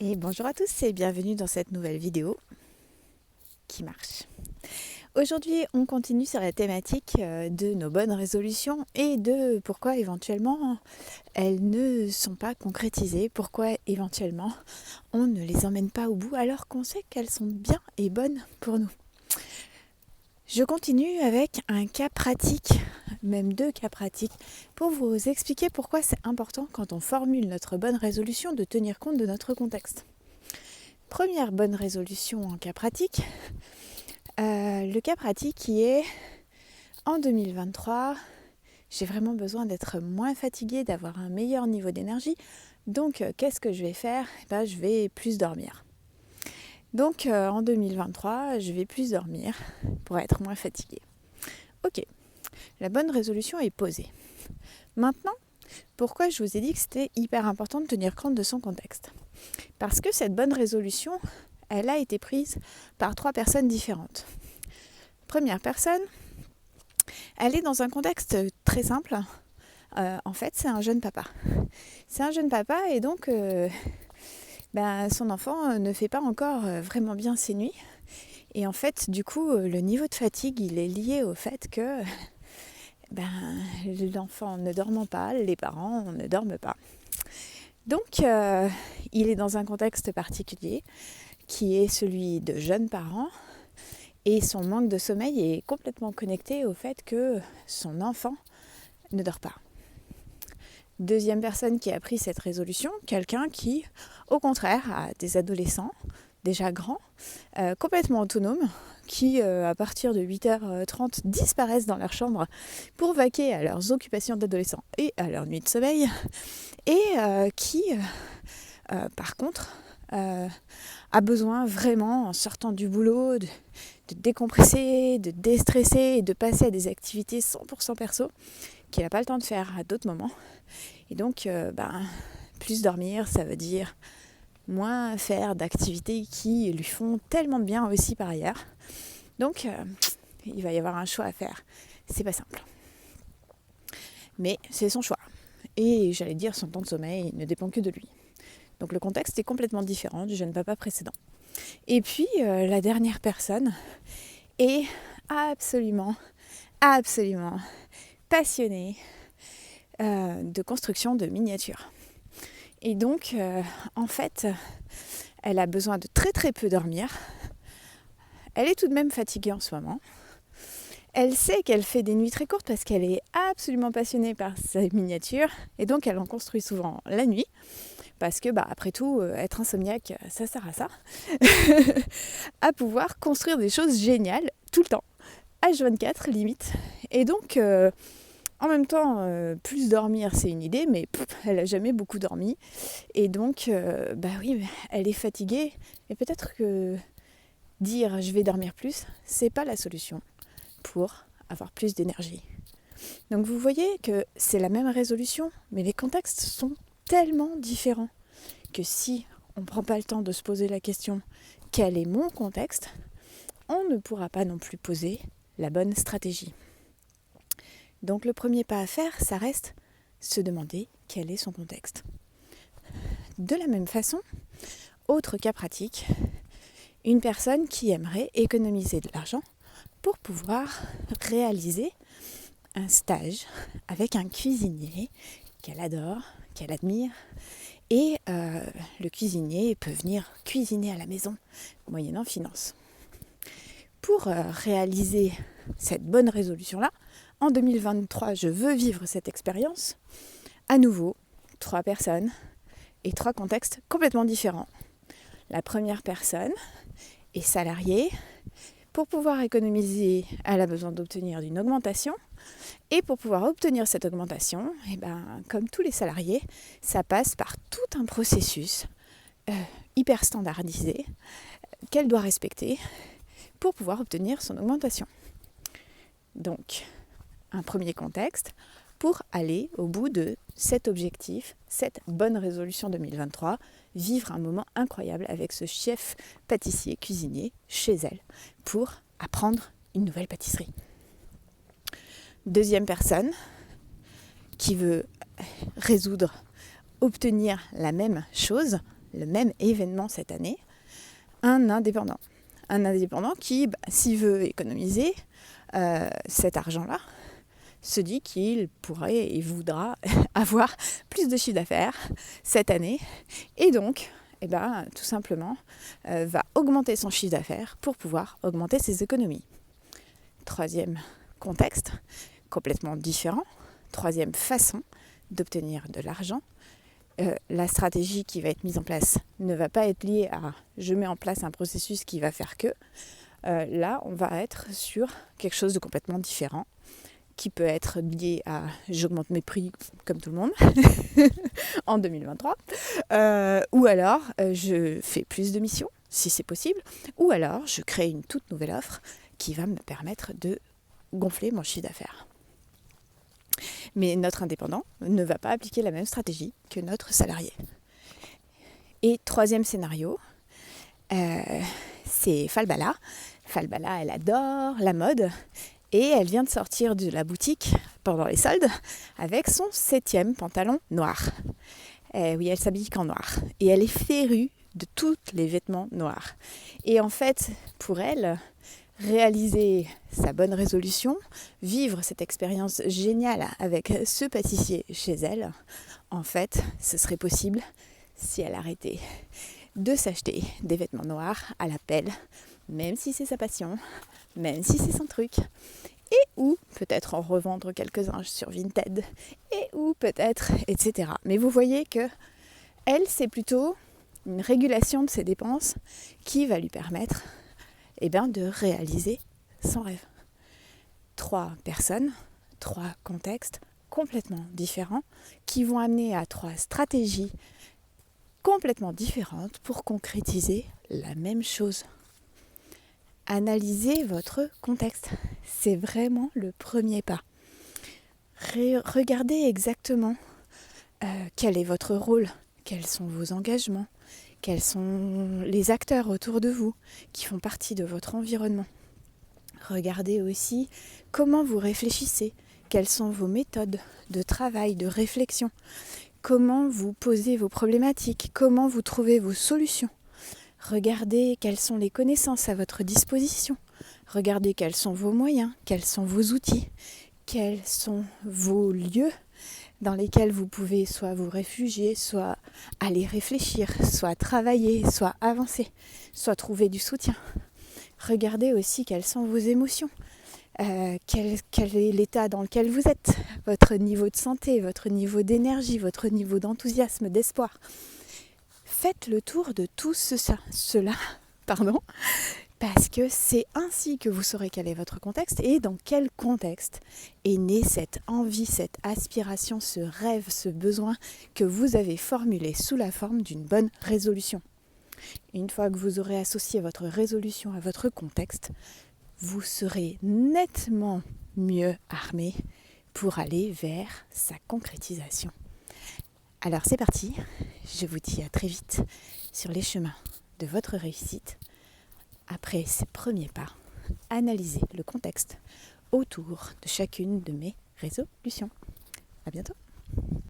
Et bonjour à tous et bienvenue dans cette nouvelle vidéo qui marche. Aujourd'hui, on continue sur la thématique de nos bonnes résolutions et de pourquoi éventuellement elles ne sont pas concrétisées, pourquoi éventuellement on ne les emmène pas au bout alors qu'on sait qu'elles sont bien et bonnes pour nous. Je continue avec un cas pratique, même 2 cas pratiques, pour vous expliquer pourquoi c'est important quand on formule notre bonne résolution de tenir compte de notre contexte. Première bonne résolution en cas pratique, le cas pratique qui est en 2023, j'ai vraiment besoin d'être moins fatiguée, d'avoir un meilleur niveau d'énergie. Donc qu'est-ce que je vais faire ? Je vais plus dormir. Donc en 2023, je vais plus dormir pour être moins fatiguée. Ok, la bonne résolution est posée. Maintenant, pourquoi je vous ai dit que c'était hyper important de tenir compte de son contexte ? Parce que cette bonne résolution, elle a été prise par 3 personnes différentes. Première personne, elle est dans un contexte très simple. En fait, c'est un jeune papa. C'est un jeune papa et donc son enfant ne fait pas encore vraiment bien ses nuits. Et en fait, du coup, le niveau de fatigue, il est lié au fait que l'enfant ne dormant pas, les parents ne dorment pas. Donc, il est dans un contexte particulier qui est celui de jeunes parents et son manque de sommeil est complètement connecté au fait que son enfant ne dort pas. Deuxième personne qui a pris cette résolution, quelqu'un qui, au contraire, a des adolescents déjà grands, complètement autonomes, qui, à partir de 8h30, disparaissent dans leur chambre pour vaquer à leurs occupations d'adolescents et à leur nuit de sommeil, et qui, par contre, a besoin vraiment, en sortant du boulot, de décompresser, de déstresser et de passer à des activités 100% perso qu'il n'a pas le temps de faire à d'autres moments. Et donc, plus dormir, ça veut dire moins faire d'activités qui lui font tellement de bien aussi par ailleurs. Donc, il va y avoir un choix à faire. C'est pas simple. Mais c'est son choix. Et j'allais dire, son temps de sommeil ne dépend que de lui. Donc le contexte est complètement différent du jeune papa précédent. Et puis, la dernière personne est absolument passionnée de construction de miniatures. Et donc, en fait, elle a besoin de très très peu dormir. Elle est tout de même fatiguée en ce moment. Elle sait qu'elle fait des nuits très courtes parce qu'elle est absolument passionnée par ses miniatures. Et donc, elle en construit souvent la nuit. Parce que, après tout, être insomniaque, ça sert à ça. À pouvoir construire des choses géniales tout le temps. H24 limite. Et donc, en même temps, plus dormir, c'est une idée, mais elle n'a jamais beaucoup dormi. Et donc, elle est fatiguée. Et peut-être que dire je vais dormir plus, c'est pas la solution pour avoir plus d'énergie. Donc vous voyez que c'est la même résolution, mais les contextes sont tellement différents que si on ne prend pas le temps de se poser la question quel est mon contexte, on ne pourra pas non plus poser la bonne stratégie. Donc le premier pas à faire, ça reste se demander quel est son contexte. De la même façon, autre cas pratique, une personne qui aimerait économiser de l'argent pour pouvoir réaliser un stage avec un cuisinier qu'elle adore, qu'elle admire. Et le cuisinier peut venir cuisiner à la maison, moyennant finance. Pour réaliser cette bonne résolution-là, en 2023, je veux vivre cette expérience. À nouveau, 3 personnes et 3 contextes complètement différents. La première personne est salariée. Pour pouvoir économiser, elle a besoin d'obtenir une augmentation. Et pour pouvoir obtenir cette augmentation, comme tous les salariés, ça passe par tout un processus hyper standardisé qu'elle doit respecter pour pouvoir obtenir son augmentation. Donc, un premier contexte pour aller au bout de cet objectif, cette bonne résolution 2023, vivre un moment incroyable avec ce chef pâtissier cuisinier chez elle pour apprendre une nouvelle pâtisserie. Deuxième personne qui veut obtenir la même chose, le même événement cette année, un indépendant. Un indépendant qui, s'il veut économiser cet argent-là, se dit qu'il pourrait et voudra avoir plus de chiffre d'affaires cette année et donc tout simplement va augmenter son chiffre d'affaires pour pouvoir augmenter ses économies. Troisième contexte, complètement différent, troisième façon d'obtenir de l'argent. La stratégie qui va être mise en place ne va pas être liée à je mets en place un processus qui va faire que. Là, on va être sur quelque chose de complètement différent qui peut être lié à j'augmente mes prix comme tout le monde en 2023 ou alors je fais plus de missions si c'est possible ou alors je crée une toute nouvelle offre qui va me permettre de gonfler mon chiffre d'affaires. Mais notre indépendant ne va pas appliquer la même stratégie que notre salarié. Et troisième scénario, c'est Falbala. Falbala, elle adore la mode et elle vient de sortir de la boutique pendant les soldes avec son 7e pantalon noir. Oui, elle s'habille qu'en noir et elle est férue de tous les vêtements noirs. Et en fait, pour elle, réaliser sa bonne résolution, vivre cette expérience géniale avec ce pâtissier chez elle, en fait, ce serait possible si elle arrêtait de s'acheter des vêtements noirs à la pelle, même si c'est sa passion, même si c'est son truc, et ou peut-être en revendre quelques-uns sur Vinted, et ou peut-être, etc. Mais vous voyez que elle, c'est plutôt une régulation de ses dépenses qui va lui permettre de réaliser son rêve. 3 personnes, 3 contextes complètement différents qui vont amener à 3 stratégies complètement différentes pour concrétiser la même chose. Analysez votre contexte. C'est vraiment le premier pas. Regardez exactement quel est votre rôle, quels sont vos engagements, quels sont les acteurs autour de vous qui font partie de votre environnement. Regardez aussi comment vous réfléchissez, quelles sont vos méthodes de travail, de réflexion, comment vous posez vos problématiques, comment vous trouvez vos solutions. Regardez quelles sont les connaissances à votre disposition. Regardez quels sont vos moyens, quels sont vos outils, quels sont vos lieux dans lesquels vous pouvez soit vous réfugier, soit aller réfléchir, soit travailler, soit avancer, soit trouver du soutien. Regardez aussi quelles sont vos émotions, quel est l'état dans lequel vous êtes, votre niveau de santé, votre niveau d'énergie, votre niveau d'enthousiasme, d'espoir. Faites le tour de tout cela, parce que c'est ainsi que vous saurez quel est votre contexte et dans quel contexte est née cette envie, cette aspiration, ce rêve, ce besoin que vous avez formulé sous la forme d'une bonne résolution. Une fois que vous aurez associé votre résolution à votre contexte, vous serez nettement mieux armé pour aller vers sa concrétisation. Alors c'est parti, je vous dis à très vite sur les chemins de votre réussite. Après ces premiers pas, analysez le contexte autour de chacune de mes résolutions. À bientôt.